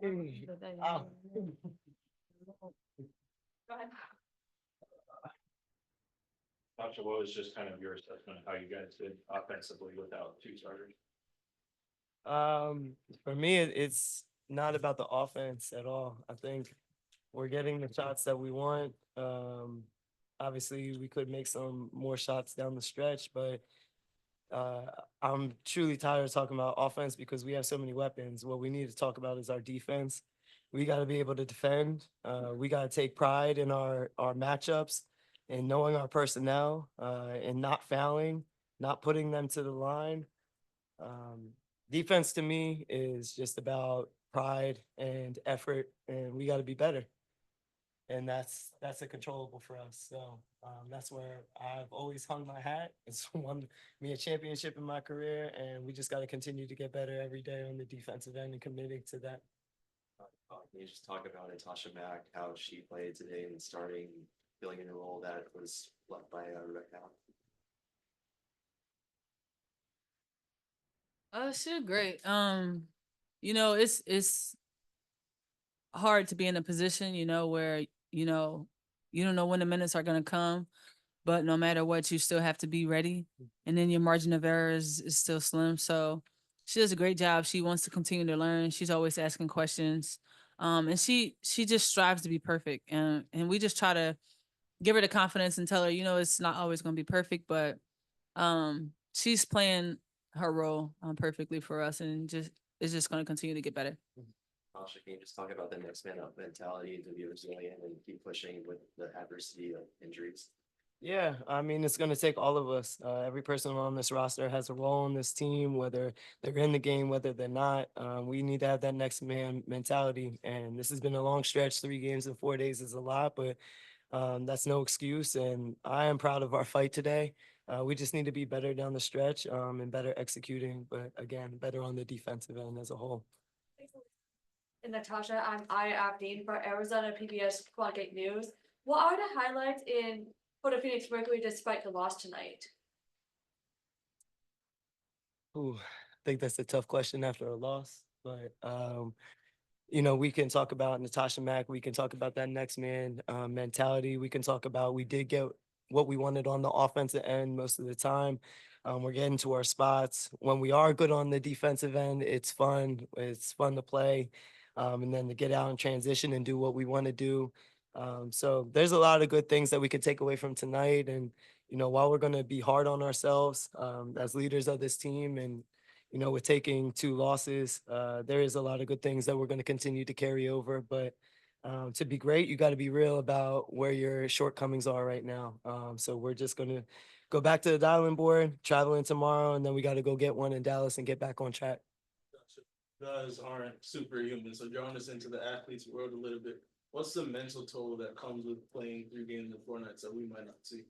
Oh. Go ahead. Natasha, what was just kind of your assessment of how you guys did offensively without two starters? For me, it's not about the offense at all. I think we're getting the shots that we want. Obviously, we could make some more shots down the stretch, but uh, I'm truly tired of talking about offense because we have so many weapons. What we need to talk about is our defense. We got to be able to defend. We got to take pride in our matchups and knowing our personnel and not fouling, not putting them to the line. Um, Defense to me is just about pride and effort, and we got to be better. And that's a controllable for us. So that's where I've always hung my hat. It's won me a championship in my career, and we just got to continue to get better every day on the defensive end and committing to that. Can you just talk about Natasha Mack, how she played today and starting, filling in a role that was left by Rebecca? She did great. It's hard to be in a position, where, you don't know when the minutes are gonna come, but no matter what, you still have to be ready. And then your margin of error is still slim. So she does a great job. She wants to continue to learn. She's always asking questions. And she just strives to be perfect. And we just try to give her the confidence and tell her, it's not always gonna be perfect, but she's playing her role perfectly for us, and just is just going to continue to get better. Natasha, can you just talk about the next man up mentality to be resilient and keep pushing with the adversity of injuries? Yeah, I mean, it's going to take all of us. Every person on this roster has a role in this team, whether they're in the game, whether they're not. We need to have that next man mentality. And this has been a long stretch. 3 games in 4 days is a lot, but that's no excuse. And I am proud of our fight today. We just need to be better down the stretch and better executing, but again, better on the defensive end as a whole. And Natasha, I'm Aya Abdeen for Arizona PBS Quantic News. What are the highlights for the Phoenix Mercury despite the loss tonight? Ooh, I think that's a tough question after a loss, but we can talk about Natasha Mack. We can talk about that next man mentality. We can talk about we did get what we wanted on the offensive end most of the time. We're getting to our spots. When we are good on the defensive end, it's fun. It's fun to play. And then to get out and transition and do what we want to do. So there's a lot of good things that we could take away from tonight. And, while we're going to be hard on ourselves as leaders of this team and with taking 2 losses, there is a lot of good things that we're going to continue to carry over. But to be great, you got to be real about where your shortcomings are right now. So we're just going to go back to the dialing board, traveling tomorrow, and then we got to go get one in Dallas and get back on track. Guys aren't superhuman, so drawing us into the athlete's world a little bit. What's the mental toll that comes with playing 3 games in 4 nights that we might not see?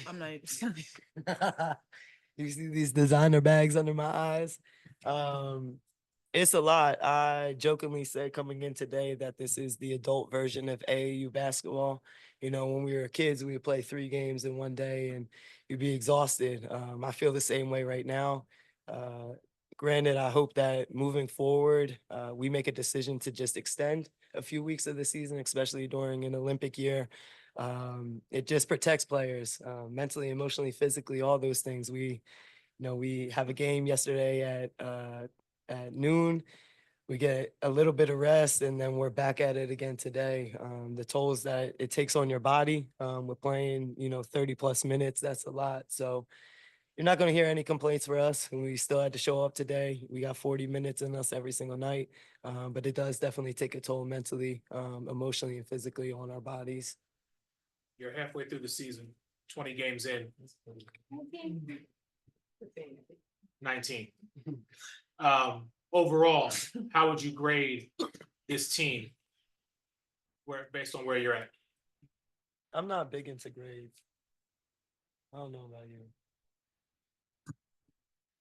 I'm not even. You see these designer bags under my eyes. It's a lot. I jokingly said coming in today that this is the adult version of AAU basketball. When we were kids, we would play 3 games in one day and you'd be exhausted. I feel the same way right now. Granted, I hope that moving forward, we make a decision to just extend a few weeks of the season, especially during an Olympic year. It just protects players mentally, emotionally, physically, all those things. We have a game yesterday at noon. We get a little bit of rest, and then we're back at it again today. The tolls that it takes on your body with playing, 30 plus minutes, that's a lot. So you're not going to hear any complaints for us. We still had to show up today. We got 40 minutes in us every single night, but it does definitely take a toll mentally, emotionally, and physically on our bodies. You're halfway through the season, 20 games in. 19. Overall, how would you grade this team based on where you're at? I'm not big into grades. I don't know about you.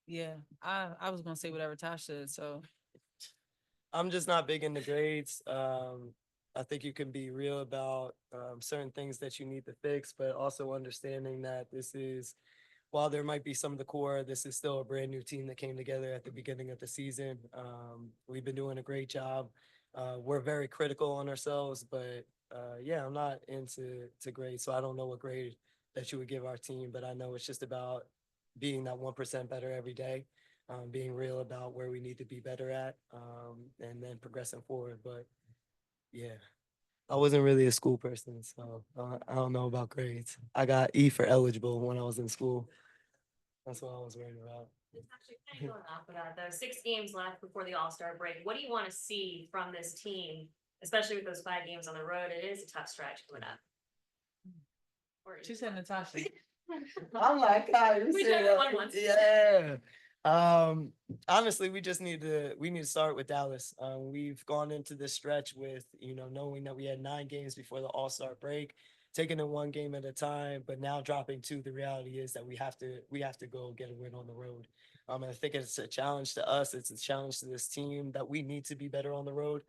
Yeah, I was gonna say whatever Tosh said. So I'm just not big into grades. I think you can be real about certain things that you need to fix, but also understanding that this is while there might be some of the core, this is still a brand new team that came together at the beginning of the season. We've been doing a great job. We're very critical on ourselves, but yeah, I'm not into grades, so I don't know what grade that you would give our team, but I know it's just about being that 1% better every day, being real about where we need to be better at, and then progressing forward. But yeah, I wasn't really a school person, so I don't know about grades. I got E for eligible when I was in school. That's what I was worried about. It's actually kind of going off of that, though. 6 games left before the All-Star break. What do you want to see from this team, especially with those 5 games on the road? It is a tough stretch coming up. She said Natasha. Oh my God, We did it one once. yeah. Honestly, we need to start with Dallas. We've gone into this stretch with, knowing that we had 9 games before the All-Star break, taking it one game at a time, but now dropping 2. The reality is that we have to go get a win on the road. And I think it's a challenge to us. It's a challenge to this team that we need to be better on the road.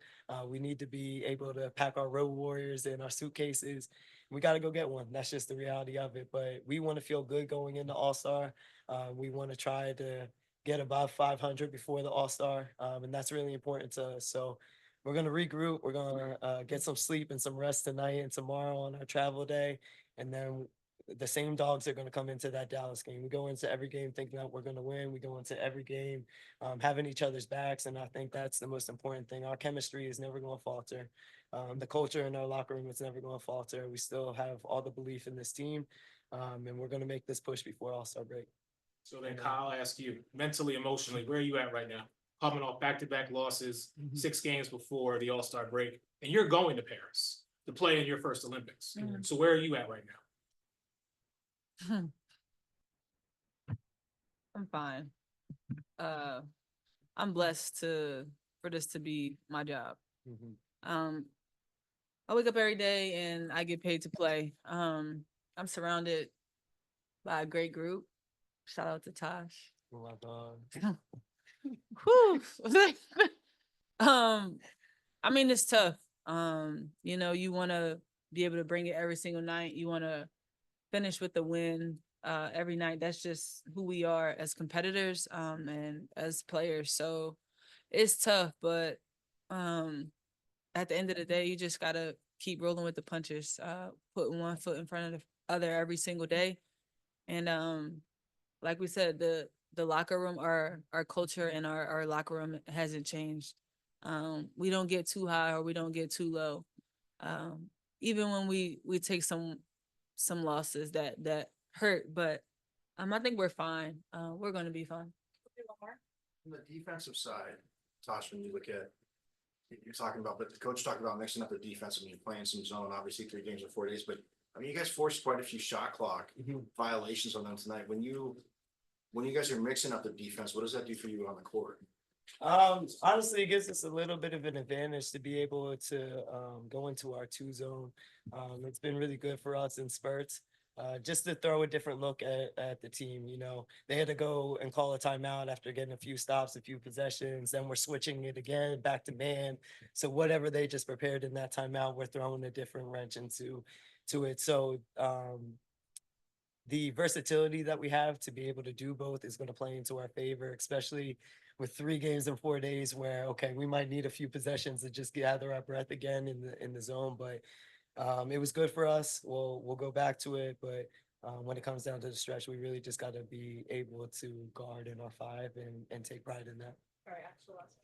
We need to be able to pack our road warriors in our suitcases. We got to go get one. That's just the reality of it. But we want to feel good going into All-Star. We want to try to get above 500 before the All-Star, and that's really important to us. So we're going to regroup. We're going to get some sleep and some rest tonight and tomorrow on our travel day. And then the same dogs are going to come into that Dallas game. We go into every game thinking that we're going to win. We go into every game having each other's backs, and I think that's the most important thing. Our chemistry is never going to falter. The culture in our locker room is never going to falter. We still have all the belief in this team, and we're going to make this push before All-Star break. So then Kyle, I'll ask you, mentally, emotionally, where are you at right now? Coming off back-to-back losses, 6 games before the All-Star break, and you're going to Paris to play in your first Olympics. So where are you at right now? I'm fine. I'm blessed for this to be my job. I wake up every day and I get paid to play. I'm surrounded by a great group. Shout out to Tosh. Oh my God. Whew. I mean, it's tough. You want to be able to bring it every single night. You want to finish with the win every night. That's just who we are as competitors and as players. So it's tough, but at the end of the day, you just gotta keep rolling with the punches, putting one foot in front of the other every single day. And like we said, the locker room, our culture and our locker room hasn't changed. We don't get too high or we don't get too low. Even when we take some losses that hurt, but I think we're fine. We're gonna be fine. On the defensive side, Tosh, when you look at, you're talking about, but the coach talked about mixing up the defense when you're playing some zone, obviously 3 games in 4 days, but I mean, you guys forced quite a few shot clock violations on them tonight. When you guys are mixing up the defense, what does that do for you on the court? Honestly, it gives us a little bit of an advantage to be able to go into our 2 zone. It's been really good for us in spurts. Just to throw a different look at the team, they had to go and call a timeout after getting a few stops, a few possessions. Then we're switching it again back to man. So whatever they just prepared in that timeout, we're throwing a different wrench into it. So the versatility that we have to be able to do both is going to play into our favor, especially with 3 games in 4 days where, okay, we might need a few possessions to just gather our breath again in the zone. But it was good for us. We'll go back to it, but when it comes down to the stretch, we really just got to be able to guard in our 5 and take pride in that. All right, actual last.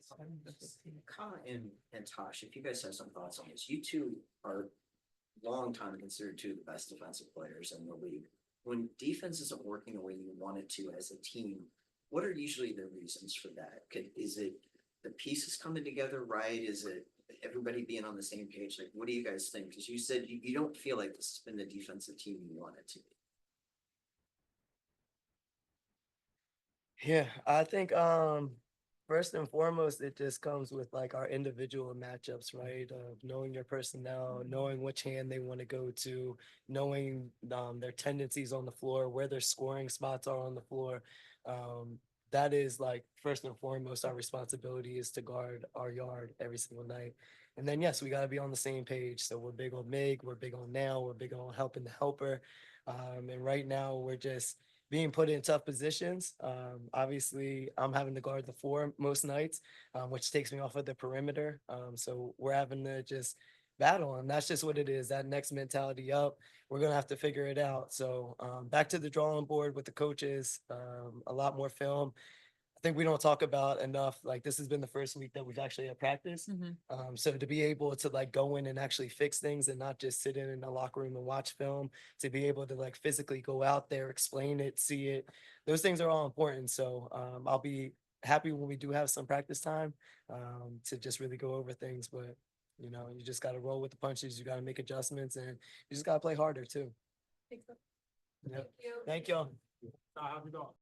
Kyle and Tosh, if you guys have some thoughts on this, you two are long time considered 2 of the best defensive players in the league. When defense isn't working the way you want it to as a team, what are usually the reasons for that? Is it the pieces coming together right? Is it everybody being on the same page? Like, what do you guys think? Because you said you don't feel like this has been the defensive team you want it to be. Yeah, I think first and foremost, it just comes with like our individual matchups, right? Knowing your personnel, knowing which hand they want to go to, knowing their tendencies on the floor, where their scoring spots are on the floor. That is like first and foremost, our responsibility is to guard our yard every single night. And then yes, we got to be on the same page. So we're big on Mig, we're big on Nail, we're big on helping the helper. And right now we're just being put in tough positions. Obviously, I'm having to guard the 4 most nights, which takes me off of the perimeter. So we're having to just battle, and that's just what it is. That next mentality up, we're gonna have to figure it out. So back to the drawing board with the coaches, a lot more film. I think we don't talk about enough. Like, this has been the first week that we've actually had practice. Mhm. So to be able to like go in and actually fix things and not just sit in the locker room and watch film, to be able to like physically go out there, explain it, see it, those things are all important. So I'll be happy when we do have some practice time to just really go over things. But you know, you just got to roll with the punches. You got to make adjustments, and you just got to play harder too. Yep. Thank you. Thank y'all. How we doing?